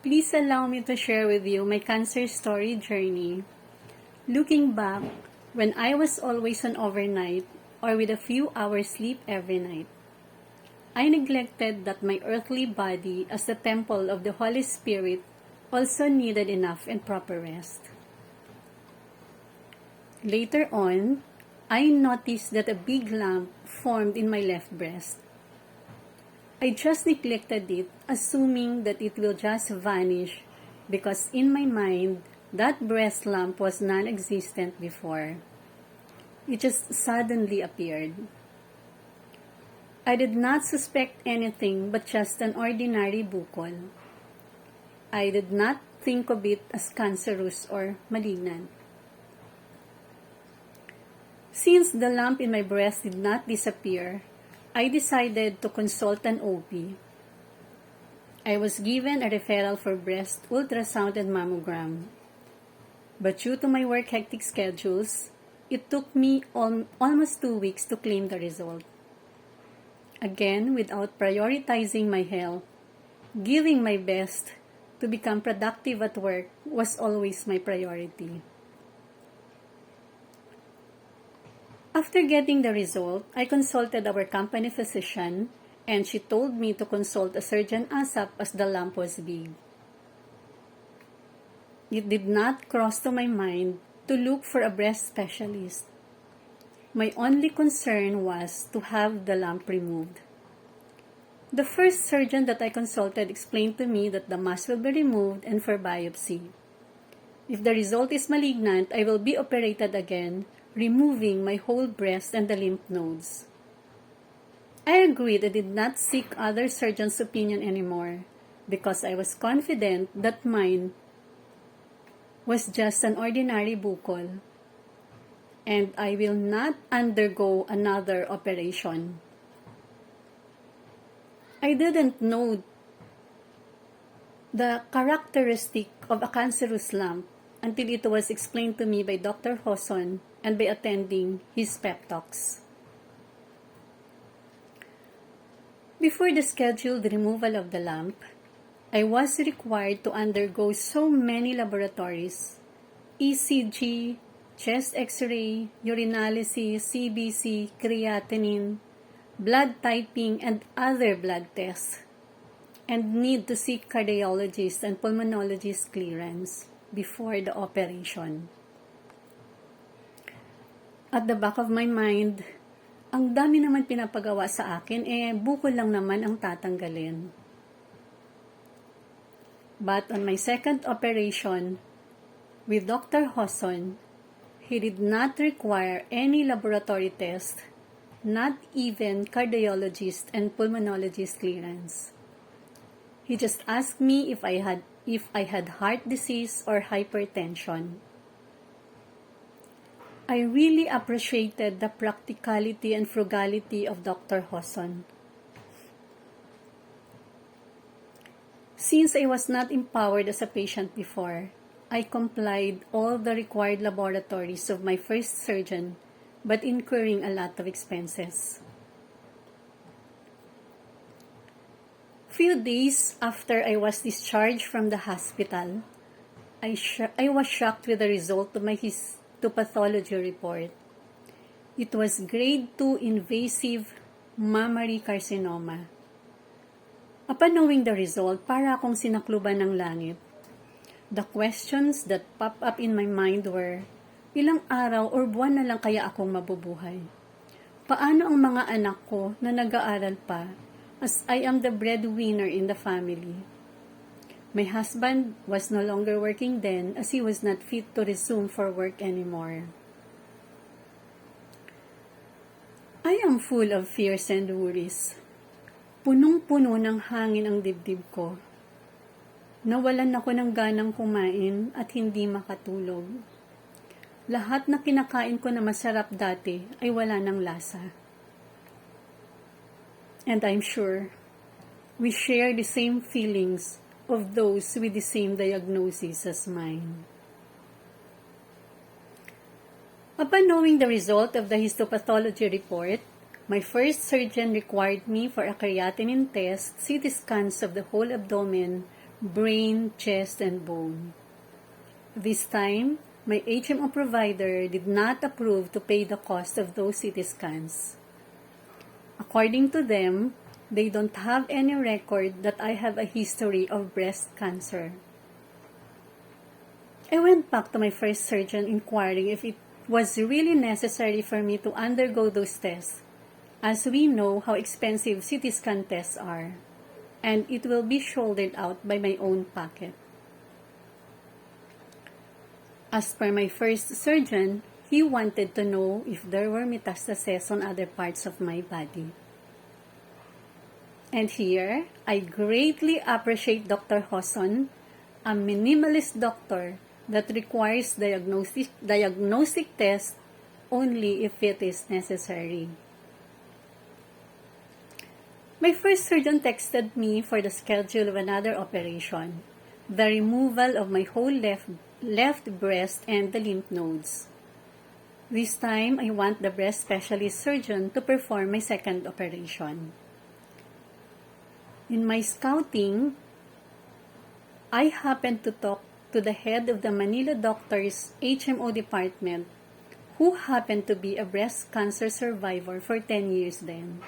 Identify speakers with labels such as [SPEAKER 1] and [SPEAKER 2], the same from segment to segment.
[SPEAKER 1] Please allow me to share with you my cancer story journey. Looking back, when I was always on overnight or with a few hours sleep every night, I neglected that my earthly body as the temple of the Holy Spirit also needed enough and proper rest. Later on, I noticed that a big lump formed in my left breast. I just neglected it, assuming that it will just vanish because in my mind, that breast lump was non-existent before. It just suddenly appeared. I did not suspect anything but just an ordinary bukol. I did not think of it as cancerous or malignant. Since the lump in my breast did not disappear, I decided to consult an OB. I was given a referral for breast ultrasound and mammogram. But due to my work hectic schedules, it took me almost 2 weeks to claim the result. Again, without prioritizing my health, giving my best to become productive at work was always my priority. After getting the result, I consulted our company physician and she told me to consult a surgeon ASAP as the lump was big. It did not cross to my mind to look for a breast specialist. My only concern was to have the lump removed. The first surgeon that I consulted explained to me that the mass will be removed and for biopsy. If the result is malignant, I will be operated again, removing my whole breast and the lymph nodes. I agreed and did not seek other surgeons' opinion anymore because I was confident that mine was just an ordinary bukol and I will not undergo another operation. I didn't know the characteristic of a cancerous lump until it was explained to me by Dr. Hoson and by attending his pep talks. Before the scheduled removal of the lump, I was required to undergo so many laboratories: ECG, chest x-ray, urinalysis, CBC, creatinine, blood typing, and other blood tests, and need to seek cardiologist and pulmonologist clearance before the operation. At the back of my mind, ang dami naman pinapagawa sa akin, bukol lang naman ang tatanggalin. But on my second operation, with Dr. Hoson, he did not require any laboratory test, not even cardiologist and pulmonologist clearance. He just asked me if I had heart disease or hypertension. I really appreciated the practicality and frugality of Dr. Hoson. Since I was not empowered as a patient before, I complied all the required laboratories of my first surgeon, but incurring a lot of expenses. Few days after I was discharged from the hospital, I was shocked with the result of my histopathology report. It was grade 2 invasive mammary carcinoma. Upon knowing the result, para akong sinakluban ng langit. The questions that popped up in my mind were, ilang araw or buwan na lang kaya akong mabubuhay? Paano ang mga anak ko na nag-aaral pa, as I am the breadwinner in the family? My husband was no longer working then as he was not fit to resume for work anymore. I am full of fears and worries. Punong-puno ng hangin ang dibdib ko. Nawalan ako ng ganang kumain at hindi makatulog. Lahat na kinakain ko na masarap dati ay wala ng lasa. And I'm sure we share the same feelings of those with the same diagnosis as mine. Upon knowing the result of the histopathology report, my first surgeon required me for a creatinine test, CT scans of the whole abdomen, brain, chest, and bone. This time, my HMO provider did not approve to pay the cost of those CT scans. According to them, they don't have any record that I have a history of breast cancer. I went back to my first surgeon inquiring if it was really necessary for me to undergo those tests, as we know how expensive CT scan tests are, and it will be shouldered out by my own pocket. As per my first surgeon, he wanted to know if there were metastases on other parts of my body. And here, I greatly appreciate Dr. Hoson, a minimalist doctor that requires diagnostic tests only if it is necessary. My first surgeon texted me for the schedule of another operation, the removal of my whole left breast and the lymph nodes. This time, I want the breast specialist surgeon to perform my second operation. In my scouting, I happened to talk to the head of the Manila Doctors HMO department, who happened to be a breast cancer survivor for 10 years then.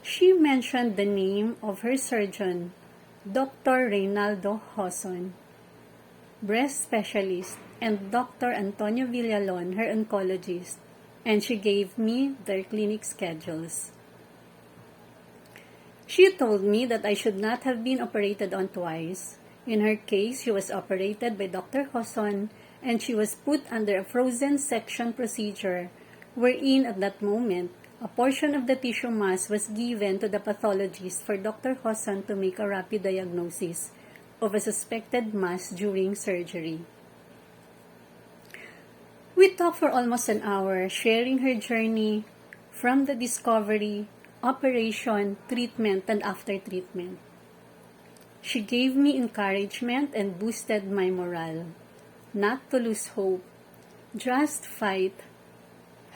[SPEAKER 1] She mentioned the name of her surgeon, Dr. Reynaldo Hoson, breast specialist, and Dr. Antonio Villalon, her oncologist, and she gave me their clinic schedules. She told me that I should not have been operated on twice. In her case, she was operated by Dr. Hoson, and she was put under a frozen section procedure, wherein at that moment, a portion of the tissue mass was given to the pathologist for Dr. Hoson to make a rapid diagnosis of a suspected mass during surgery. We talked for almost an hour, sharing her journey from the discovery, operation, treatment, and after treatment. She gave me encouragement and boosted my morale. Not to lose hope, just fight,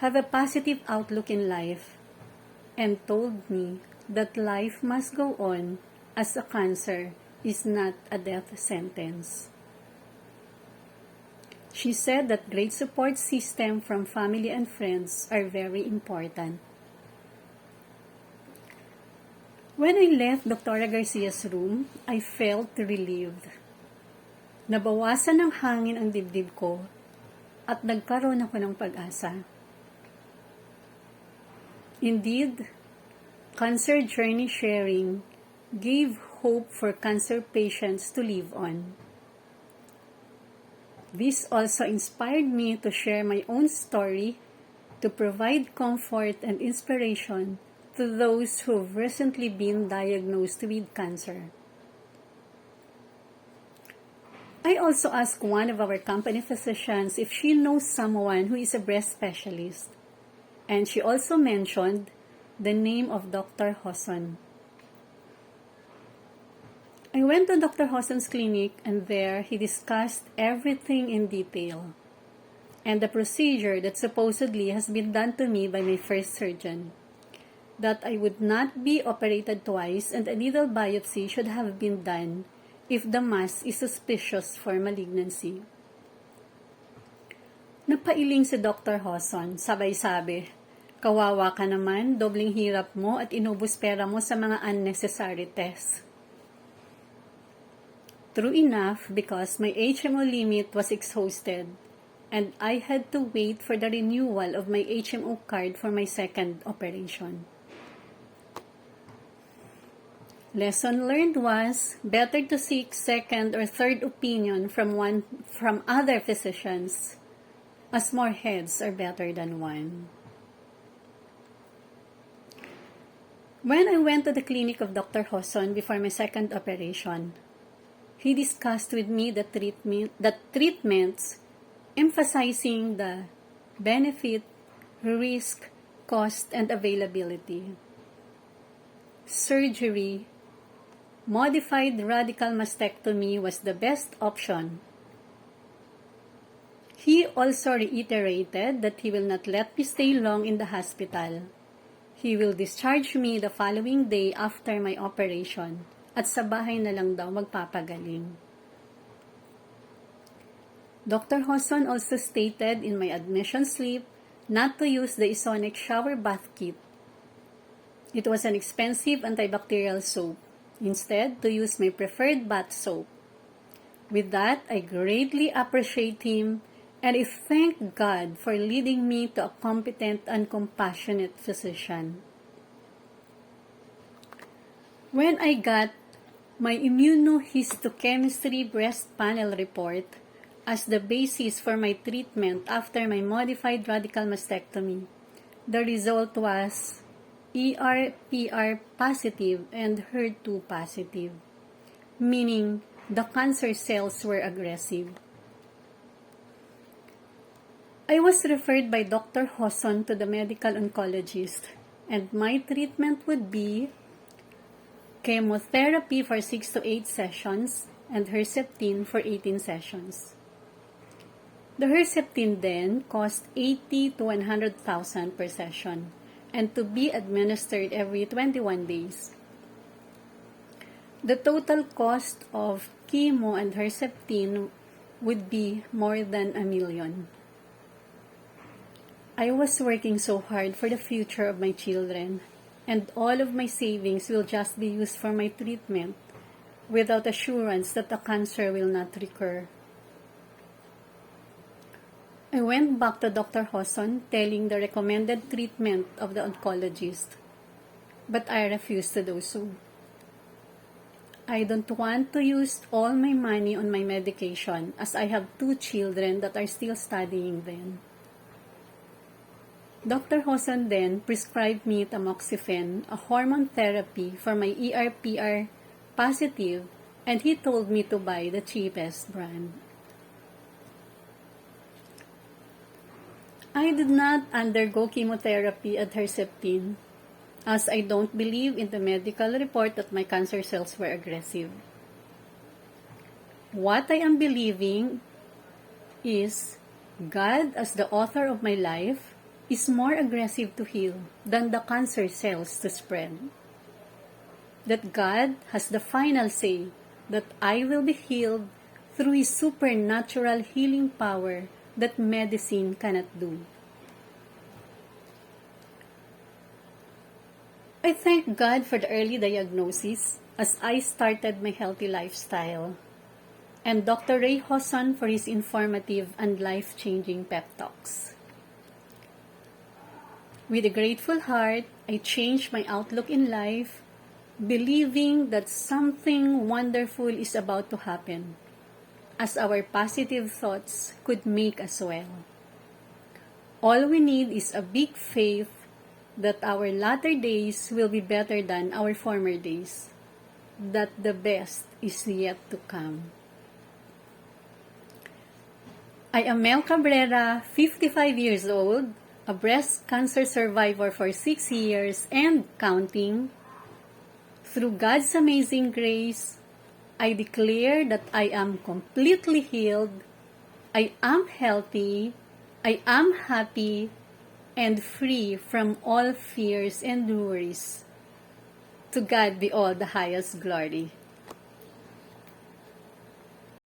[SPEAKER 1] have a positive outlook in life, and told me that life must go on as a cancer is not a death sentence. She said that great support system from family and friends are very important. When I left Dr. Garcia's room, I felt relieved. Nabawasan ng hangin ang dibdib ko at nagkaroon ako ng pag-asa. Indeed, cancer journey sharing gave hope for cancer patients to live on. This also inspired me to share my own story to provide comfort and inspiration to those who have recently been diagnosed with cancer. I also asked one of our company physicians if she knows someone who is a breast specialist, and she also mentioned the name of Dr. Hoson. I went to Dr. Hoson's clinic, and there he discussed everything in detail and the procedure that supposedly has been done to me by my first surgeon, that I would not be operated twice and a needle biopsy should have been done if the mass is suspicious for malignancy. Napailing si Dr. Hoson, sabay-sabi, "Kawawa ka naman, dobling hirap mo at inubos pera mo sa mga unnecessary tests." True enough, because my HMO limit was exhausted and I had to wait for the renewal of my HMO card for my second operation. Lesson learned was better to seek second or third opinion from other physicians, as more heads are better than one. When I went to the clinic of Dr. Hoson before my second operation, he discussed with me the treatments, emphasizing the benefit, risk, cost, and availability. Surgery, modified radical mastectomy was the best option. He also reiterated that he will not let me stay long in the hospital. He will discharge me the following day after my operation, at sa bahay na lang daw magpapagaling. Dr. Hoson also stated in my admission slip not to use the Isonic shower bath kit. It was an expensive antibacterial soap. Instead, to use my preferred bath soap. With that, I greatly appreciate him and I thank God for leading me to a competent and compassionate physician. When I got my immunohistochemistry breast panel report as the basis for my treatment after my modified radical mastectomy, the result was ER/PR positive and HER2 positive, meaning the cancer cells were aggressive. I was referred by Dr. Hoson to the medical oncologist, and my treatment would be chemotherapy for 6 to 8 sessions and Herceptin for 18 sessions. The Herceptin then cost 80 to 100,000 per session and to be administered every 21 days. The total cost of chemo and Herceptin would be more than $1 million. I was working so hard for the future of my children, and all of my savings will just be used for my treatment without assurance that the cancer will not recur. I went back to Dr. Hoson telling the recommended treatment of the oncologist, but I refused to do so. I don't want to use all my money on my medication as I have 2 children that are still studying then. Dr. Hoson then prescribed me tamoxifen, a hormone therapy for my ER/PR positive, and he told me to buy the cheapest brand. I did not undergo chemotherapy at Herceptin as I don't believe in the medical report that my cancer cells were aggressive. What I am believing is God, as the author of my life, is more aggressive to heal than the cancer cells to spread. That God has the final say that I will be healed through His supernatural healing power that medicine cannot do. I thank God for the early diagnosis as I started my healthy lifestyle, and Dr. Ray Hoson for his informative and life-changing pep talks. With a grateful heart, I changed my outlook in life, believing that something wonderful is about to happen, as our positive thoughts could make us well. All we need is a big faith that our latter days will be better than our former days, that the best is yet to come. I am Mel Cabrera, 55 years old, a breast cancer survivor for 6 years and counting. Through God's amazing grace, I declare that I am completely healed, I am healthy, I am happy, and free from all fears and worries. To God be all the highest glory.